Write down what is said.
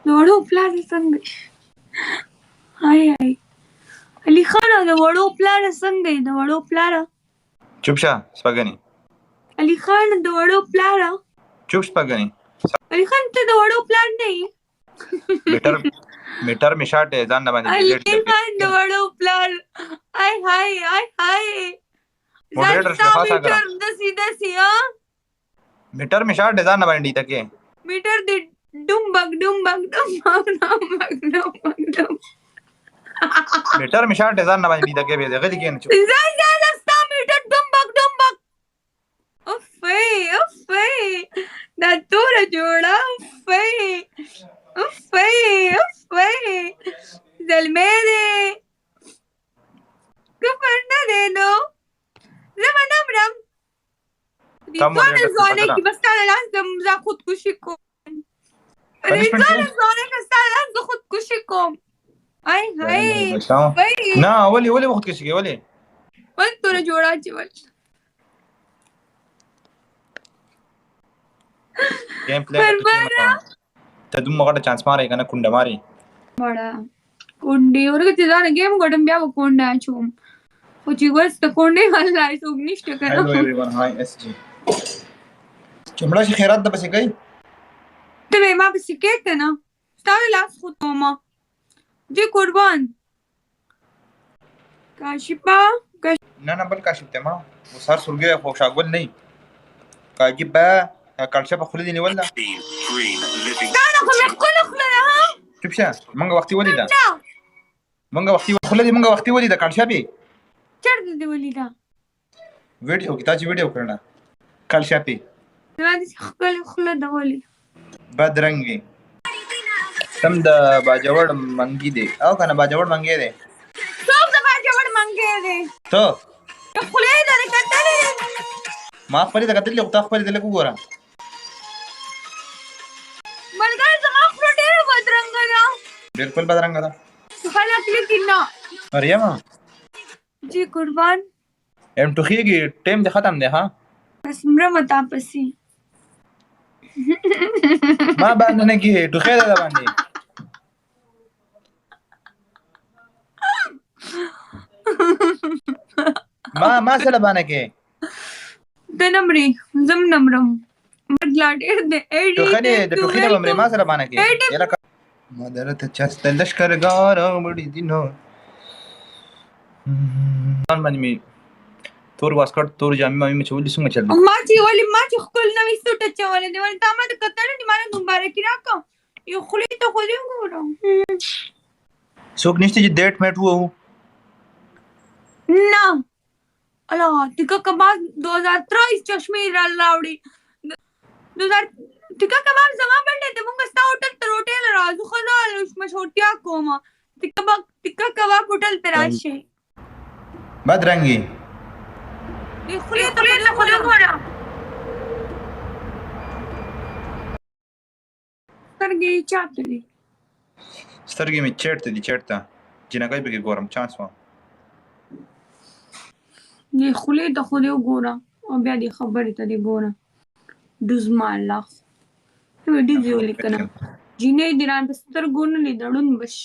د وړو پلار څنګه هاي هاي علي خان د وړو پلار څنګه د وړو پلار چوپ شه سپګنی. علي خان د وړو پلار چوپ سپګنی. علي خان ته د وړو پلار نه یې میټر می شاټ ځان نه باندې علي خان د وړو پلار هاي هاي هاي هاي مودریټر څخه خاصه کړه میټر د سیده سیا میټر می شاټ ځان نه باندې تکي میټر د ډوم بګ میټر می شاټ ځان نه باندې تکي به غلي کې نه چوپ زای ستا میټر ډوم بګ اوفي دا توره جوړه اوفي زلمه دې کفر نه دی نو زما نمرم ریزوانه زوانه کی بس تاله لاس زا خودکشی کوم ریزوانه زوانه که تاله لاس زا خودکشی کوم آی هاي نه ولی خودکشی کوي ولی توره جوړه چې ول گیم پلی ته دومره غټه چانس ماري کنه کونډه ماري مړه کونډې ورګه چې ځان گیم ګډم بیا وکونډه چوم خو چې ورس ته کونډې ولا څوک نشته کنه هلو ایوریون هاي اس جی چمړه شي خیرات د پسې گئی ته ما پسې کې کنه ستاره لاس خود کوما جی قربان کاشپا نه بل کاشپ ته ما وسار سرګي خو شاګول نه کاجبا کالشه په خله دی نیول دا دا نو خو خله ها چوپ شه مونږ وختي ولیدا مونږ وختي ولیدا کالشه به چرته دی ولیدا ویډیو کی تاسو ویډیو کړنه کالشه به دا دې خله دا ولی بدرنګي سم د باجوړ منګي دی او کنه باجوړ منګي دی څوک د باجوړ منګي دی ته خله دې کتلې ما خپل د کتلې او تا خپل د لګو ګورم ملګری زما خپل ډېر بدرنګ ده بالکل بدرنګ ده خلک لیکنا مریم جی قربان ام ټوخیږي ټیم دې ختم دی ها بس مرمه تاسو ما باندې نه کې ټوخه ده باندې ما سره باندې کې د نمرې زم نمرم بدلا ډېر دې ټوخه دې د ټوخې د نمرې ما سره باندې کې یلا مدرته چست لشکرګار وړي دینو ځان باندې تور واسکټ تور جامې مې چولې څنګه چل ما چې خپل نوې سوټ چولې دی ولې تا ما د کتل دي مال مبارکي راکا یو خلی ته خو دې وګورم څوک نشته چې ډیټ میټ وو نه الله ټیکا کباب 2023 چشمه راوړي 2000 ټیکا کباب زما باندې د مونږ ستا هوټل ته روټل راځو خو نه مشهورتیا کوم ټیکا کباب هوټل ته راشي بدرنګي خلی ته خو دې وګورم سترګې چاته دي سترګې مې چیرته دي جنګای به ګورم چانس و نه خلی ته خو دې وګورم او بیا دې خبرې ته دې ګورم دوز مالخ ته دې ځو لیکنه جینې دې ران سترګو نه لیدړون بش